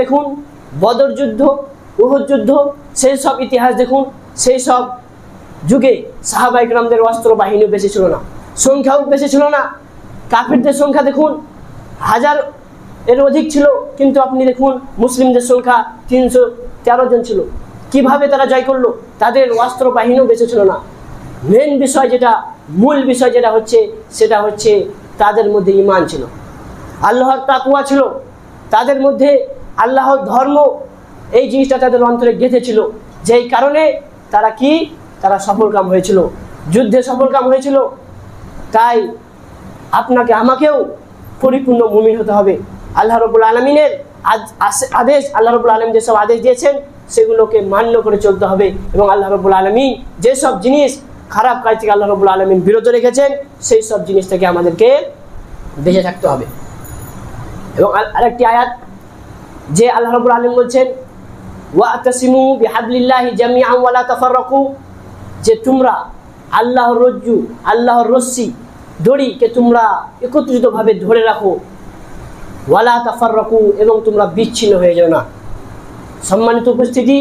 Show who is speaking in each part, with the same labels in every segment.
Speaker 1: দেখুন বদর যুদ্ধ, উহুদ যুদ্ধ, সেই সব ইতিহাস দেখুন। সেই সব যুগে সাহাবা ইকরামদের অস্ত্র বাহিনী বেশি ছিল না, সংখ্যাও বেশি ছিল না। কাফিরদের সংখ্যা দেখুন 1000 এর অধিক ছিল, কিন্তু আপনি দেখুন মুসলিমদের সংখ্যা 313 জন ছিল। কিভাবে তারা জয় করলো? তাদের অস্ত্র বাহিনীও বেশি ছিল না। মেন বিষয় যেটা, মূল বিষয় যেটা হচ্ছে, সেটা হচ্ছে তাদের মধ্যে ঈমান ছিল, আল্লাহর তাকওয়া ছিল, তাদের মধ্যে আল্লাহর ধর্ম, এই জিনিসটা তাদের অন্তরে গেঁথেছিল। যেই কারণে তারা সফলকাম হয়েছিল, যুদ্ধে সফলকাম হয়েছিল। তাই আপনাকে আমাকেও পরিপূর্ণ মুমিন হতে হবে। আল্লাহ রাব্বুল আলামিনের আদেশ, আল্লাহ রাব্বুল আলামিন যেসব আদেশ দিয়েছেন সেগুলোকে মান্য করে চলতে হবে। এবং আল্লাহ রাব্বুল আলামিন যেসব জিনিস খারাপ কাজ থেকে আল্লাহ রাব্বুল আলামিন বিরত রেখেছেন সেই সব জিনিস থেকে আমাদেরকে বেঁচে থাকতে হবে। এবং আরেকটি আয়াত যে আল্লাহ রাব্বুল আলামিন বলছেন ওয়াতাসিমু বিহাবলিল্লাহি জামিআন ওয়া লা তাফাররাকু, যে তোমরা আল্লাহর রজ্জু, আল্লাহর রশ্মি, দড়িকে তোমরা একত্রিতভাবে ধরে রাখো, ওয়ালা তাফাররাকু, এবং তোমরা বিচ্ছিন্ন হয়ে যাও না। সম্মানিত উপস্থিতি,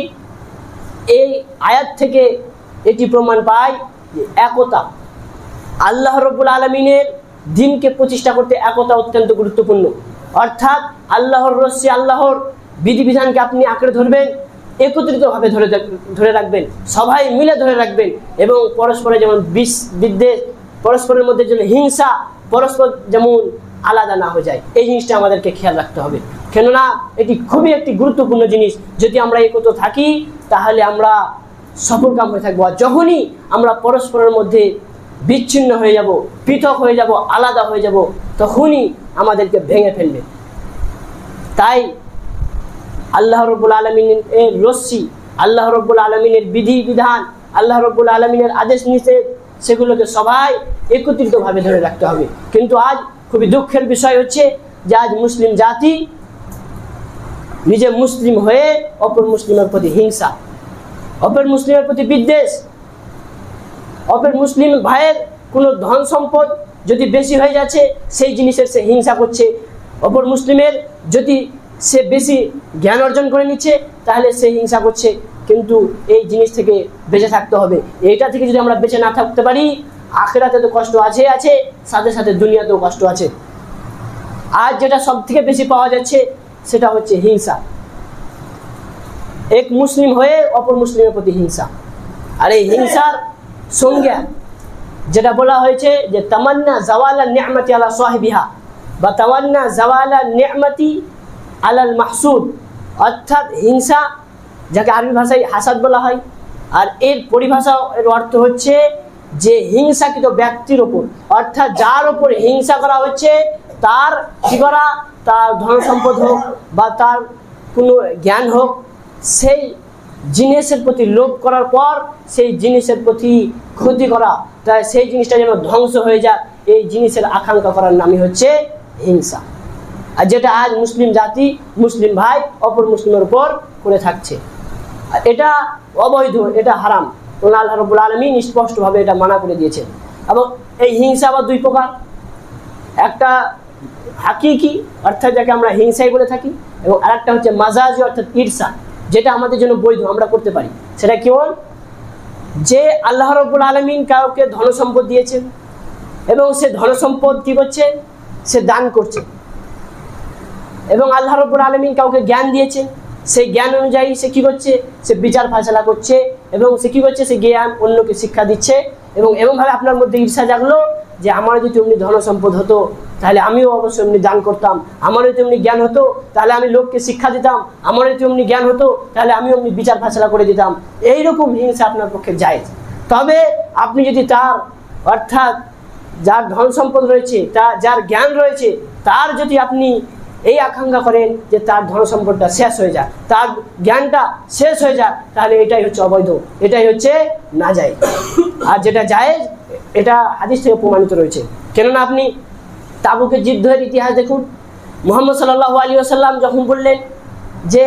Speaker 1: এই আয়াত থেকে এটি প্রমাণ পায় যে একতা, আল্লাহ রাব্বুল আলামিনের দ্বীনকে প্রতিষ্ঠা করতে একতা অত্যন্ত গুরুত্বপূর্ণ। অর্থাৎ আল্লাহর রশ্মি, আল্লাহর বিধিবিধানকে আপনি আঁকড়ে ধরবেন, একত্রিতভাবে ধরে রাখবেন, সবাই মিলে ধরে রাখবেন। এবং পরস্পরে যেমন বিদ্বেষ, পরস্পরের মধ্যে যেন হিংসা, পরস্পর যেমন আলাদা না হয়ে যায়, এই জিনিসটা আমাদেরকে খেয়াল রাখতে হবে। কেননা এটি খুবই একটি গুরুত্বপূর্ণ জিনিস। যদি আমরা একত্র থাকি তাহলে আমরা সফলকাম হয়ে থাকবো। আর যখনই আমরা পরস্পরের মধ্যে বিচ্ছিন্ন হয়ে যাব, পৃথক হয়ে যাব, আলাদা হয়ে যাব, তখনই আমাদেরকে ভেঙে ফেলবে। তাই আল্লাহ রাব্বুল আলামিনের রশ্মি, আল্লাহ রাব্বুল আলামিনের বিধিবিধান, আল্লাহ রাব্বুল আলামিনের আদেশ নিষেধ, সেগুলোকে সবাই একত্রিতভাবে ধরে রাখতে হবে। কিন্তু আজ খুবই দুঃখের বিষয় হচ্ছে যে আজ মুসলিম জাতি নিজে মুসলিম হয়ে অপর মুসলিমের প্রতি হিংসা, অপর মুসলিমের প্রতি বিদ্বেষ, অপর মুসলিম ভাইয়ের কোনো ধন সম্পদ যদি বেশি হয়ে যাচ্ছে সেই জিনিসের সে হিংসা করছে। অপর মুসলিমের যদি সে বেশি জ্ঞান অর্জন করে নিচ্ছে তাহলে সে হিংসা করছে। কিন্তু এই জিনিস থেকে বেঁচে থাকতে হবে। এইটা থেকে যদি আমরা বেঁচে না থাকতে পারি, আখিরাতে তো কষ্ট আছে, সাথে সাথে দুনিয়াতেও কষ্ট আছে। আজ যেটা সব থেকে বেশি পাওয়া যাচ্ছে সেটা হচ্ছে হিংসা, এক মুসলিম হয়ে অপর মুসলিমের প্রতি হিংসা। আর এই হিংসার সংজ্ঞা যেটা বলা হয়েছে যে তামান্না জাওয়ালা নি'মাতি আলা সাহিবিহা বা তামান্না জাওয়ালা নি'মাতি আলাল মাহসুদ, অর্থাৎ হিংসা যাকে আরবি ভাষায় হাসাদ বলা হয়। আর এর পরিভাষা, এর অর্থ হচ্ছে যে হিংসাকৃত ব্যক্তির ওপর, অর্থাৎ যার ওপর হিংসা করা হচ্ছে তার কি করা, তার ধন সম্পদ হোক বা তার কোনো জ্ঞান হোক, সেই জিনিসের প্রতি লোভ করার পর সেই জিনিসের প্রতি ক্ষতি করা, তাই সেই জিনিসটা যেন ধ্বংস হয়ে যায়, এই জিনিসের আকাঙ্ক্ষা করার নামই হচ্ছে হিংসা। আর যেটা আজ মুসলিম জাতি, মুসলিম ভাই অপর মুসলিমের উপর করে থাকছে, এটা অবৈধ, এটা হারাম। আল্লাহ রাব্বুল আলামিন স্পষ্টভাবে এটা মানা করে দিয়েছেন। এবং এই হিংসা আবার দুই প্রকার, একটা হাকিকি অর্থাৎ যাকে আমরা হিংসাই বলে থাকি, এবং আরেকটা হচ্ছে মাজাজি অর্থাৎ ঈর্ষা, যেটা আমাদের জন্য বৈধ, আমরা করতে পারি। সেটা কেবল যে আল্লাহ রাব্বুল আলামিন কাউকে ধন সম্পদ দিয়েছেন এবং সে ধন সম্পদ কি করছে, সে দান করছে। এবং আল্লাহ রাব্বুল আলামিন কাউকে জ্ঞান দিয়েছেন, সেই জ্ঞান অনুযায়ী সে কি করছে, সে বিচার ফায়সালা করছে এবং সে কি করছে, সে জ্ঞান অন্যকে শিক্ষা দিচ্ছে। এবং এমনভাবে আপনার মধ্যে ঈর্ষা জাগলো যে আমারও যদি এমনি ধন সম্পদ হতো তাহলে আমিও অবশ্যই এমনি দান করতাম, আমারও যদি এমনি জ্ঞান হতো তাহলে আমি লোককে শিক্ষা দিতাম, আমারও যদি এমনি জ্ঞান হতো তাহলে আমিও এমনি বিচার ফায়সালা করে দিতাম। এইরকম হিংসা আপনার পক্ষে জায়েজ। তবে আপনি যদি তার, অর্থাৎ যার ধন সম্পদ রয়েছে, যার জ্ঞান রয়েছে, তার যদি আপনি এই আকাঙ্ক্ষা করেন যে তার ধন সম্পদটা শেষ হয়ে যায়, তার জ্ঞানটা শেষ হয়ে যায়, তাহলে এটাই হচ্ছে অবৈধ, এটাই হচ্ছে নাজায়েজ। আর যেটা জায়েজ এটা হাদিস থেকে প্রমাণিত রয়েছে। কেননা আপনি তাবুকের যুদ্ধের ইতিহাস দেখুন, মুহাম্মদ সাল্লাল্লাহু আলাইহি ওয়াসাল্লাম যখন বললেন যে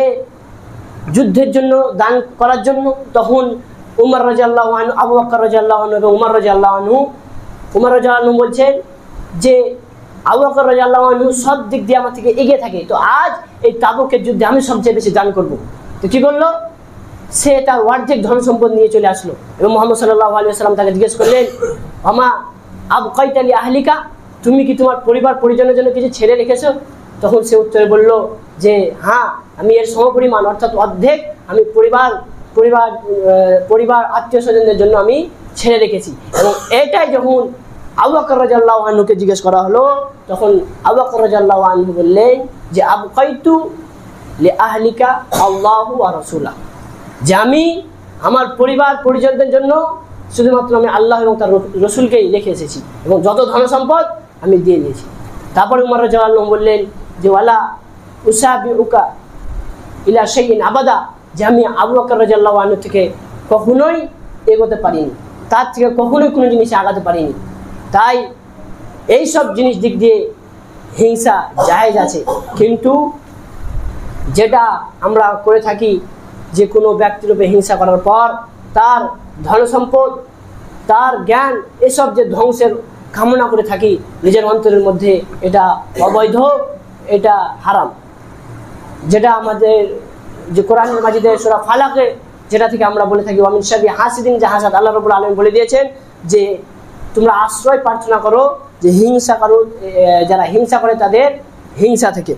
Speaker 1: যুদ্ধের জন্য দান করার জন্য, তখন উমর রাদিয়াল্লাহু আনহু, আবু বকর রাদিয়াল্লাহু আনহু এবং উমর রাদিয়াল্লাহু আনহু বলছেন যে আবু বকর রাদিয়াল্লাহু আনহু সব দিক দিয়ে আমার থেকে এগিয়ে থাকে, তো আজ এই তাবুকের যুদ্ধে আমি সবচেয়ে বেশি দান করব। তো কি করলো, সে তার অর্ধেক ধন সম্পদ নিয়ে চলে আসলো এবং মুহাম্মদ সাল্লাল্লাহু আলাইহি ওয়াসাল্লাম তাকে জিজ্ঞেস করলেন, আমা আবকাইতা লি আহলিকা, তুমি কি তোমার পরিবার পরিজনের জন্য কিছু ছেড়ে রেখেছো? তখন সে উত্তরে বলল যে হ্যাঁ, আমি এর সমপরিমাণ অর্থাৎ অর্ধেক আমি পরিবার আত্মীয় স্বজনদের জন্য আমি ছেড়ে রেখেছি। এবং এটাই যখন আবু বকর রাদিয়াল্লাহু আনহুকে জিজ্ঞেস করা হলো, তখন আবু বকর রাদিয়াল্লাহু আনহু বললেন যে আবকাইতু লি আহলিকা আল্লাহু ওয়া রাসূলা, যে আমি আমার পরিবার পরিজনদের জন্য শুধুমাত্র আমি আল্লাহ এবং তার রসুলকেই রেখে এসেছি এবং যত ধন সম্পদ আমি দিয়ে দিয়েছি। তারপরে উমর রাদিয়াল্লাহু আনহু বললেন যে ওয়ালা উসাবিউকা ইলা শাইইন আবাদা, যে আমি আবু বকর রাদিয়াল্লাহু আনহু থেকে কখনোই এগোতে পারিনি, তার থেকে কখনোই কোনো জিনিসে আগাতে পারিনি। তাই এই সব জিনিস দিক দিয়ে হিংসা জায়েজ আছে, কিন্তু যেটা আমরা করে থাকি যে কোনো ব্যক্তির উপরে হিংসা করার পর তার ধন সম্পদ, তার জ্ঞান, এসব যে ধ্বংসের কামনা করে থাকি নিজের অন্তরের মধ্যে, এটা অবৈধ, এটা হারাম। যেটা আমাদের যে কোরআন মাজিদের সূরা ফালাকে যেটা থেকে আমরা বলে থাকি ওয়ামিন শাররি হাসিদিন ইযা হাসাদ, আল্লাহ রাব্বুল আলামিন বলে দিয়েছেন যে তোমরা আশ্রয় প্রার্থনা করো যে হিংসা করো, যারা হিংসা করে তাদের হিংসা থেকে।